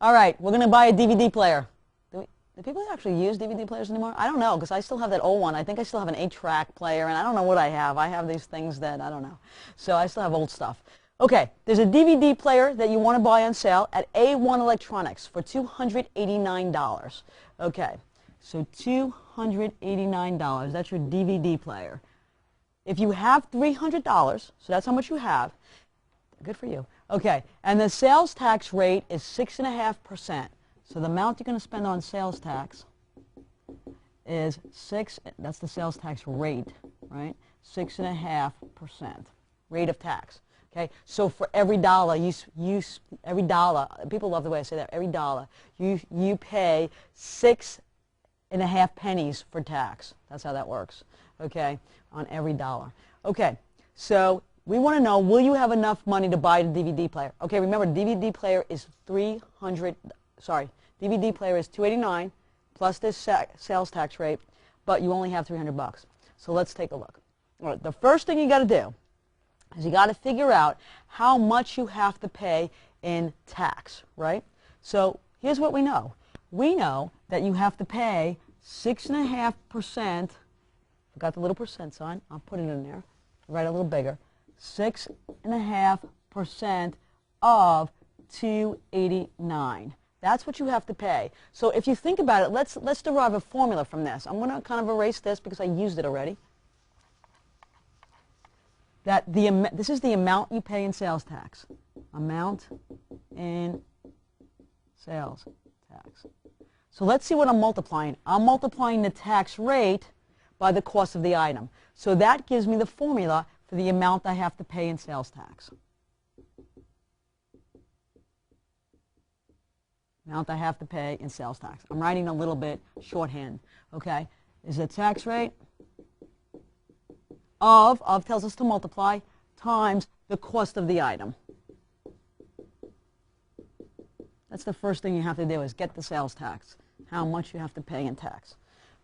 All right, we're going to buy a DVD player. Do people actually use DVD players anymore? I don't know, because I still have that old one. I think I still have an 8-track player, and I don't know what I have. I have these things that I don't know. So I still have old stuff. Okay, there's a DVD player that you want to buy on sale at A1 Electronics for $289. Okay, so $289. That's your DVD player. If you have $300, so that's how much you have, good for you. Okay, and the sales tax rate is 6.5%. So the amount you're going to spend on sales tax is that's the sales tax rate, right? 6.5% rate of tax. Okay, so for every dollar, every dollar, people love the way I say that, every dollar, you pay 6.5 pennies for tax. That's how that works, okay, on every dollar. Okay, so we want to know, will you have enough money to buy the DVD player? Okay, remember, DVD player is DVD player is $289 plus this sales tax rate, but you only have $300. So let's take a look. All right, the first thing you got to do is you got to figure out how much you have to pay in tax, right? So here's what we know. We know that you have to pay 6.5%. Forgot the little percent sign. I'll put it in there. Write a little bigger. 6.5% of $289. That's what you have to pay. So if you think about it, let's derive a formula from this. I'm going to kind of erase this because I used it already. This is the amount you pay in sales tax. Amount in sales tax. So let's see what I'm multiplying. I'm multiplying the tax rate by the cost of the item. So that gives me the formula for the amount I have to pay in sales tax. Amount I have to pay in sales tax. I'm writing a little bit shorthand, okay? Is the tax rate of tells us to multiply, times the cost of the item. That's the first thing you have to do is get the sales tax, how much you have to pay in tax.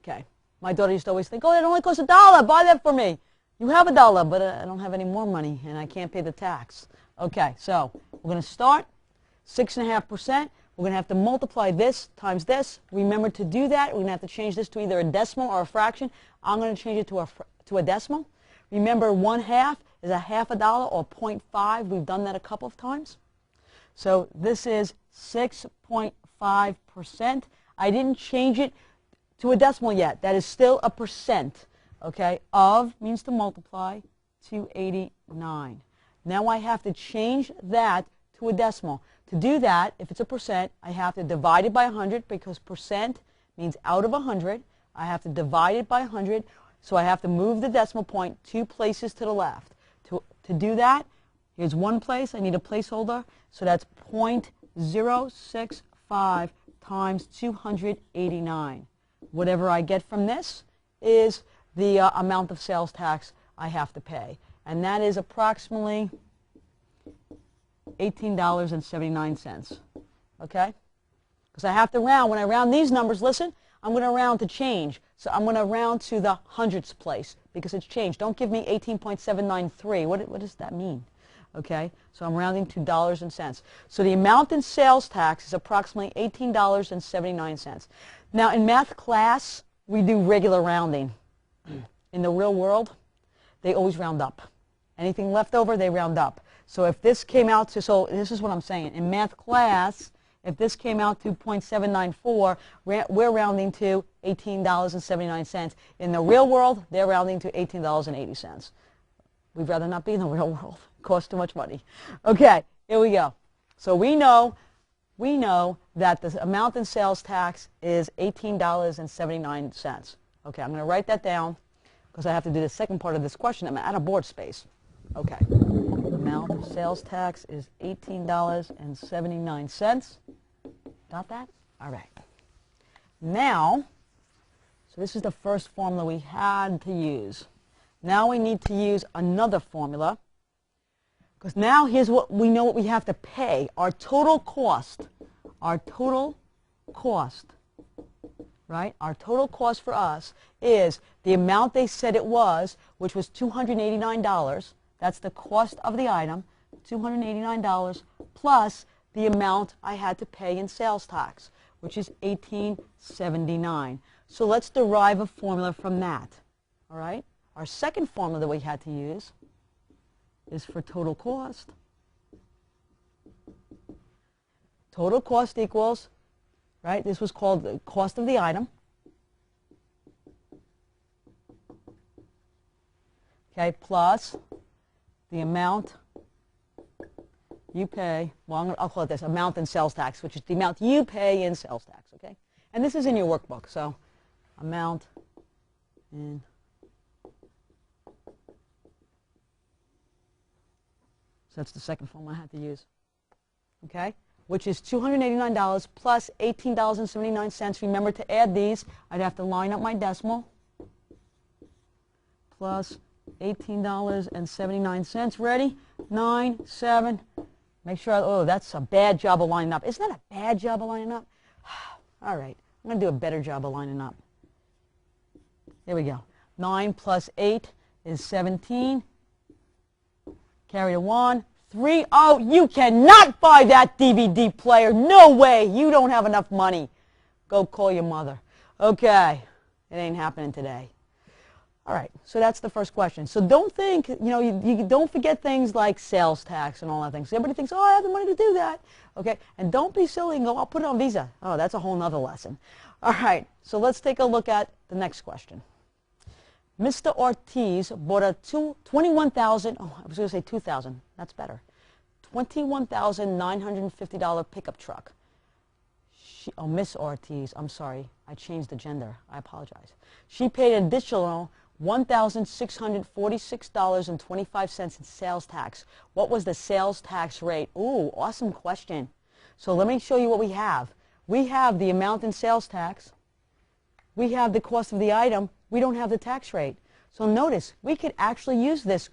Okay, my daughter used to always think, oh, it only costs $1, buy that for me. You have $1, but I don't have any more money and I can't pay the tax. Okay, so we're going to start 6.5%. We're going to have to multiply this times this. Remember to do that, we're going to have to change this to either a decimal or a fraction. I'm going to change it to a decimal. Remember, 1/2 is a half a dollar or 0.5. We've done that a couple of times. So this is 6.5%. I didn't change it to a decimal yet. That is still a percent. Okay, of means to multiply, 289. Now I have to change that to a decimal. To do that, if it's a percent, I have to divide it by 100 because percent means out of 100. I have to divide it by 100, so I have to move the decimal point 2 places to the left. To do that, here's one place. I need a placeholder, so that's 0.065 times 289. Whatever I get from this is the amount of sales tax I have to pay, and that is approximately $18.79, okay? Because I have to round. When I round these numbers, listen, I'm going to round to change. So I'm going to round to the hundredths place because it's changed. Don't give me 18.793. What does that mean? Okay, so I'm rounding to dollars and cents. So the amount in sales tax is approximately $18.79. Now in math class, we do regular rounding. In the real world, they always round up. Anything left over, they round up. So if this came out to, so this is what I'm saying. In math class, if this came out to 0.794, we're rounding to $18.79. In the real world, they're rounding to $18.80. We'd rather not be in the real world. It costs too much money. Okay, here we go. So we know that the amount in sales tax is $18.79. Okay, I'm going to write that down because I have to do the second part of this question. I'm out of board space. Okay. The amount of sales tax is $18.79. Got that? All right. Now, so this is the first formula we had to use. Now we need to use another formula because now here's what we know what we have to pay. Our total cost. Our total cost. Right? Our total cost for us is the amount they said it was, which was $289. That's the cost of the item, $289, plus the amount I had to pay in sales tax, which is $18.79. So let's derive a formula from that. All right? Our second formula that we had to use is for total cost. Total cost equals, right, this was called the cost of the item. Okay, plus the amount you pay, well, I'll call it this, amount in sales tax, which is the amount you pay in sales tax, okay? And this is in your workbook, so amount in so that's the second formula I had to use, okay? Which is $289 plus $18.79. Remember to add these. I'd have to line up my decimal. Plus $18.79. Ready? 9, 7. Make sure, oh, that's a bad job of lining up. Isn't that a bad job of lining up? All right, I'm going to do a better job of lining up. Here we go. 9 plus 8 is 17. Carry the 1. 3. Oh, you cannot buy that DVD player. No way. You don't have enough money. Go call your mother. Okay. It ain't happening today. All right. So that's the first question. So don't think, you don't forget things like sales tax and all that things. Everybody thinks, oh, I have the money to do that. Okay. And don't be silly and go, I'll put it on Visa. Oh, that's a whole nother lesson. All right. So let's take a look at the next question. Mr. Ortiz bought a $21,000, oh, I was going to say 2,000. That's better. $21,950 pickup truck. Miss Ortiz, I'm sorry. I changed the gender. I apologize. She paid an additional $1,646.25 in sales tax. What was the sales tax rate? Ooh, awesome question. So let me show you what we have. We have the amount in sales tax. We have the cost of the item. We don't have the tax rate. So notice, we could actually use this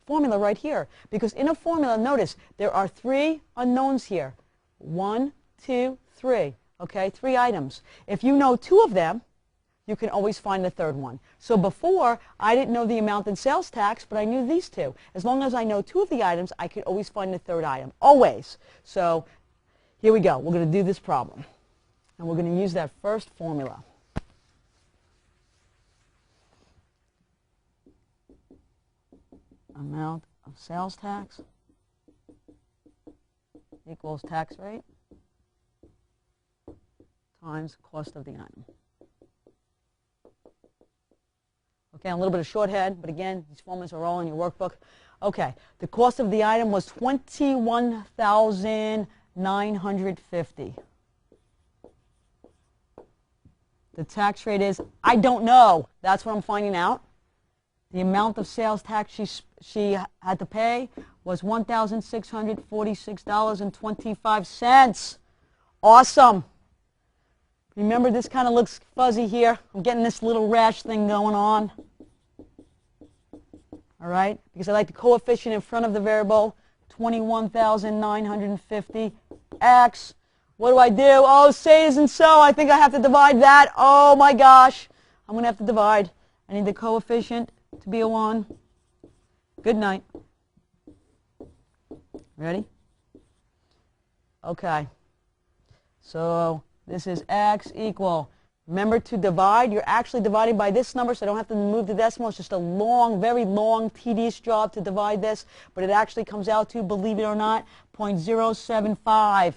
formula right here. Because in a formula, notice, there are 3 unknowns here. 1, 2, 3. Okay, 3 items. If you know 2 of them, you can always find the third one. So before, I didn't know the amount in sales tax, but I knew these 2. As long as I know 2 of the items, I could always find the third item. Always. So here we go. We're going to do this problem. And we're going to use that first formula. Amount of sales tax equals tax rate times cost of the item. Okay, a little bit of shorthand, but again, these formulas are all in your workbook. Okay, the cost of the item was $21,950. The tax rate is, I don't know. That's what I'm finding out. The amount of sales tax she had to pay was $1,646.25. Awesome. Remember, this kind of looks fuzzy here. I'm getting this little rash thing going on. All right? Because I like the coefficient in front of the variable, 21,950 x. What do I do? Oh, say it isn't so. I think I have to divide that. Oh, my gosh. I'm going to have to divide. I need the coefficient to be a 1. Good night. Ready? Okay. So this is x equal. Remember to divide. You're actually dividing by this number, so I don't have to move the decimal. It's just a long, very long, tedious job to divide this. But it actually comes out to, believe it or not, 0.075.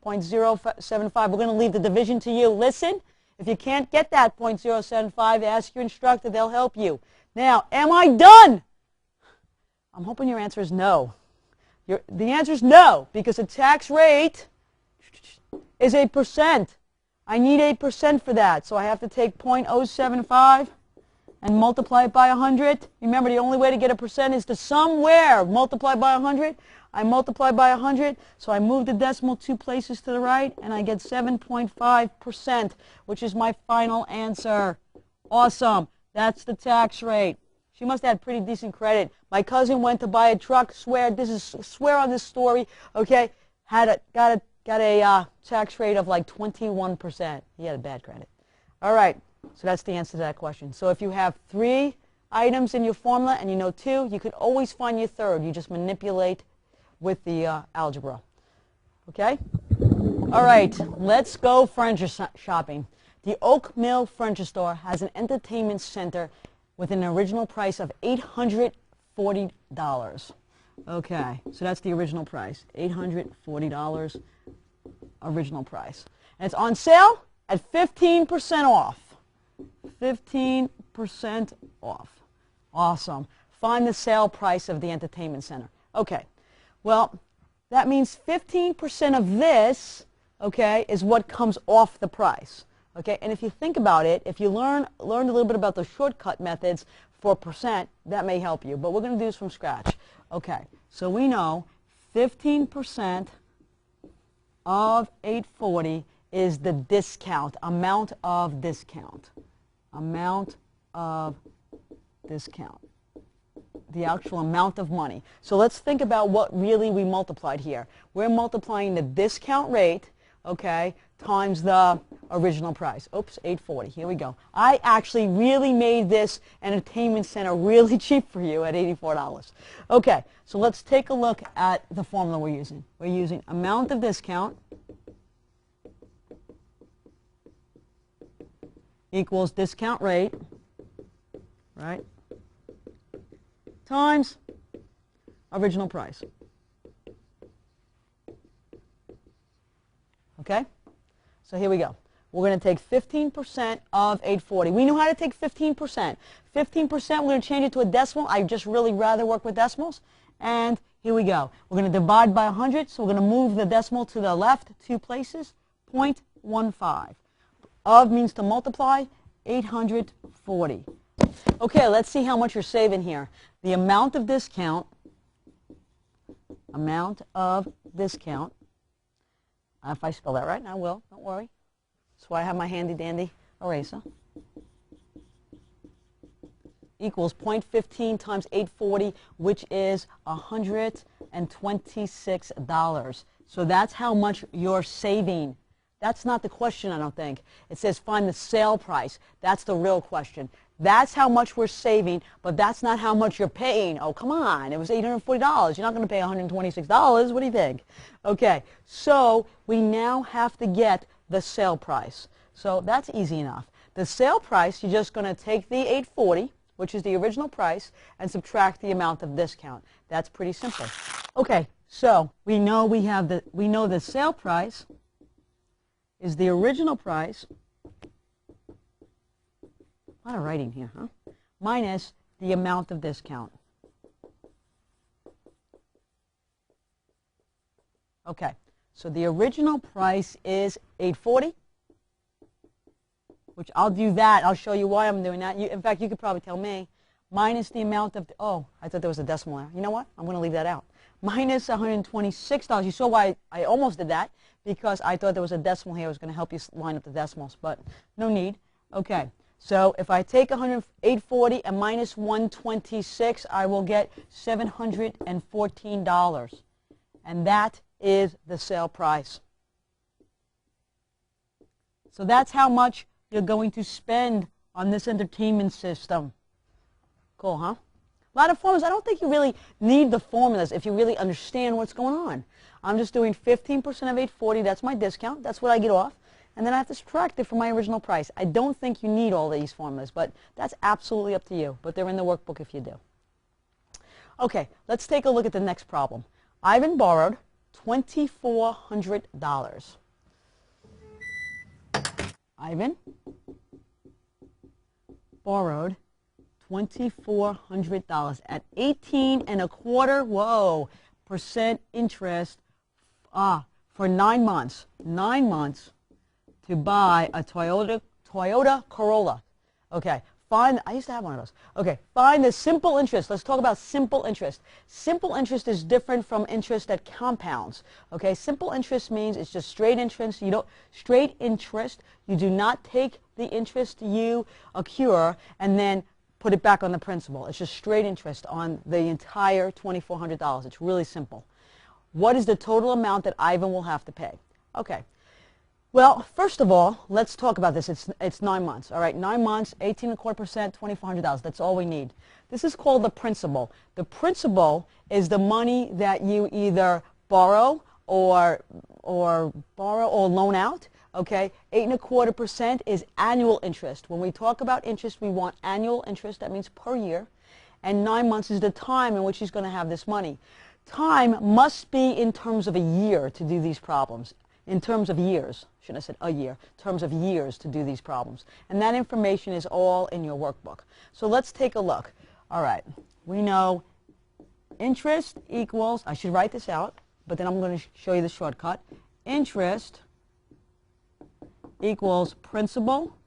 0.075. We're going to leave the division to you. Listen, if you can't get that 0.075, ask your instructor. They'll help you. Now, am I done? I'm hoping your answer is no. The answer is no, because the tax rate is 8%. I need 8% for that, so I have to take 0.075 and multiply it by 100. Remember, the only way to get a percent is to somewhere multiply by 100. I multiply by 100, so I move the decimal 2 places to the right, and I get 7.5%, which is my final answer. Awesome. That's the tax rate. She must have had pretty decent credit. My cousin went to buy a truck. Swear on this story. Okay, got a tax rate of like 21%. He had a bad credit. All right. So that's the answer to that question. So if you have 3 items in your formula and you know 2, you could always find your third. You just manipulate with the algebra. Okay? All right, let's go furniture shopping. The Oak Mill Furniture Store has an entertainment center with an original price of $840. Okay, so that's the original price, $840 original price. And it's on sale at 15% off. 15% off. Awesome. Find the sale price of the entertainment center. Okay, well, that means 15% of this, okay, is what comes off the price. Okay, and if you think about it, if you learned a little bit about the shortcut methods for percent, that may help you. But we're going to do this from scratch. Okay, so we know 15% of 840 is the discount, amount of discount. Amount of discount. The actual amount of money. So let's think about what really we multiplied here. We're multiplying the discount rate, okay, times the original price. Oops, 840. Here we go. I actually really made this entertainment center really cheap for you at $84. Okay, so let's take a look at the formula we're using. We're using amount of discount equals discount rate, right, times original price. Okay? So here we go. We're going to take 15% of 840. We knew how to take 15%. 15%, we're going to change it to a decimal. I just really rather work with decimals. And here we go. We're going to divide by 100, so we're going to move the decimal to the left 2 places, 0.15. Of means to multiply, 840. Okay, let's see how much you're saving here. The amount of discount, if I spell that right, I will, don't worry. That's why I have my handy-dandy eraser. Equals 0.15 times 840, which is $126. So that's how much you're saving. That's not the question, I don't think. It says find the sale price. That's the real question. That's how much we're saving, but that's not how much you're paying. Oh, come on. It was $840. You're not going to pay $126. What do you think? Okay, so we now have to get the sale price. So that's easy enough. The sale price, you're just going to take the $840, which is the original price, and subtract the amount of discount. That's pretty simple. Okay, so we know the sale price is the original price. A lot of writing here, huh? Minus the amount of discount. Okay, so the original price is $840, which I'll do that. I'll show you why I'm doing that. In fact, you could probably tell me. Minus the amount of, oh, I thought there was a decimal there. You know what? I'm going to leave that out. Minus $126. You saw why I almost did that, because I thought there was a decimal here. I was going to help you line up the decimals, but no need. Okay. So if I take $840 and minus 126, I will get $714. And that is the sale price. So that's how much you're going to spend on this entertainment system. Cool, huh? A lot of formulas. I don't think you really need the formulas if you really understand what's going on. I'm just doing 15% of 840. That's my discount. That's what I get off. And then I have to subtract it from my original price. I don't think you need all these formulas, but that's absolutely up to you. But they're in the workbook if you do. Okay, let's take a look at the next problem. Ivan borrowed $2,400. Ivan borrowed $2,400 at 18.25% interest for 9 months. 9 months. To buy a Toyota Corolla. Okay, I used to have one of those. Okay, find the simple interest. Let's talk about simple interest. Simple interest is different from interest that compounds. Okay, simple interest means it's just straight interest. You do not take the interest you accrue and then put it back on the principal. It's just straight interest on the entire $2,400. It's really simple. What is the total amount that Ivan will have to pay? Okay. Well, first of all, let's talk about this. It's 9 months. All right, 9 months, 18.25%, $2,400. That's all we need. This is called the principal. The principal is the money that you either borrow or loan out. Okay, 8.25% is annual interest. When we talk about interest, we want annual interest. That means per year. And 9 months is the time in which he's going to have this money. Time must be in terms of a year to do these problems. In terms of years, shouldn't have said a year, in terms of years to do these problems. And that information is all in your workbook. So let's take a look. All right, we know interest equals, I should write this out, but then I'm going to show you the shortcut. Interest equals principal,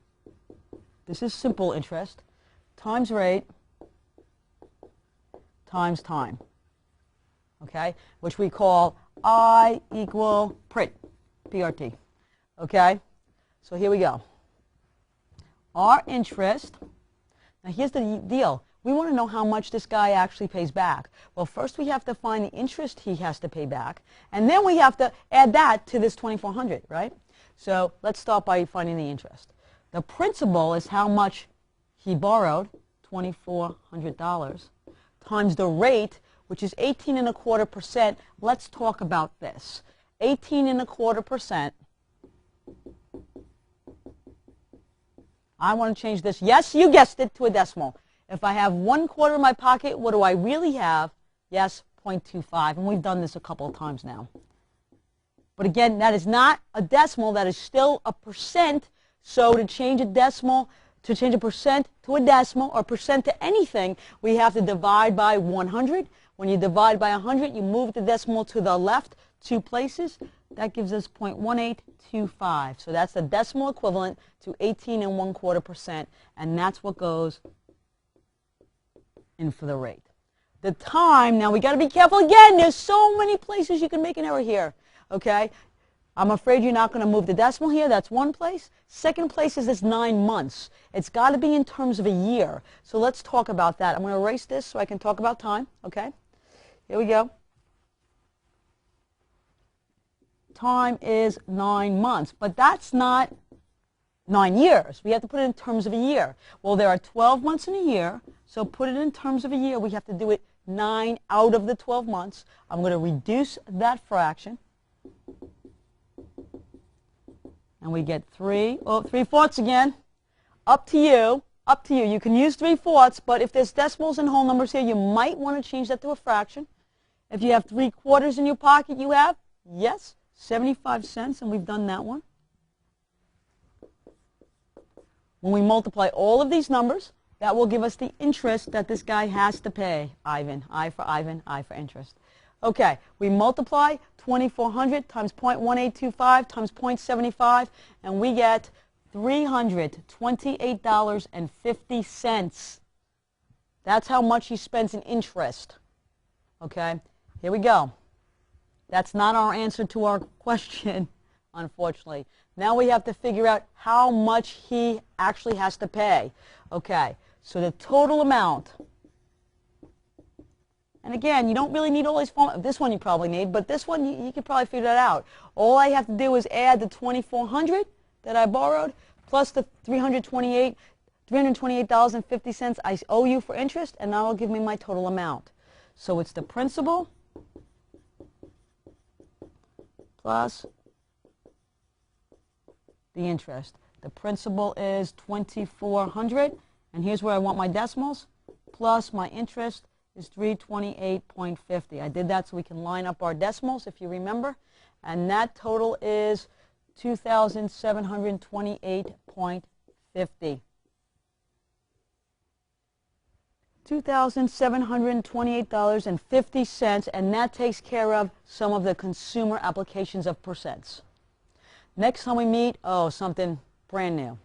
this is simple interest, times rate, times time. Okay, which we call I equal PRT. PRT. Okay, so here we go. Our interest, now here's the deal. We want to know how much this guy actually pays back. Well, first we have to find the interest he has to pay back, and then we have to add that to this $2,400, right? So let's start by finding the interest. The principal is how much he borrowed, $2,400, times the rate, which is 18.25%. Let's talk about this. 18.25%. I want to change this, yes, you guessed it, to a decimal. If I have 1/4 in my pocket, what do I really have? Yes, 0.25, and we've done this a couple of times now. But again, that is not a decimal, that is still a percent. So to change a decimal, to change a percent to a decimal or percent to anything, we have to divide by 100. When you divide by 100, you move the decimal to the left 2 places. That gives us 0.1825. So that's the decimal equivalent to 18.25%, and that's what goes in for the rate. The time, now we got to be careful again. There's so many places you can make an error here. Okay? I'm afraid you're not going to move the decimal here. That's one place. Second place is this 9 months. It's got to be in terms of a year. So let's talk about that. I'm going to erase this so I can talk about time. Okay? Here we go. Time is 9 months, but that's not 9 years. We have to put it in terms of a year. Well, there are 12 months in a year, so put it in terms of a year. We have to do it 9 out of the 12 months. I'm going to reduce that fraction, and we get 3/4 again. Up to you. Up to you. You can use 3/4, but if there's decimals and whole numbers here, you might want to change that to a fraction. If you have 3/4 in your pocket, you have, yes, 75 cents, and we've done that one. When we multiply all of these numbers, that will give us the interest that this guy has to pay. Ivan, I for interest. Okay, we multiply 2,400 times 0.1825 times 0.75, and we get $328.50. That's how much he spends in interest. Okay, here we go. That's not our answer to our question, unfortunately. Now we have to figure out how much he actually has to pay. Okay, so the total amount, and again, you don't really need all these formulas. This one you probably need, but this one you could probably figure that out. All I have to do is add the 2,400 that I borrowed plus the $328.50 I owe you for interest, and that will give me my total amount. So it's the principal plus the interest. The principal is 2,400, and here's where I want my decimals, plus my interest is 328.50. I did that so we can line up our decimals, if you remember, and that total is $2,728.50. $2,728.50, and that takes care of some of the consumer applications of percents. Next time we meet, oh, something brand new.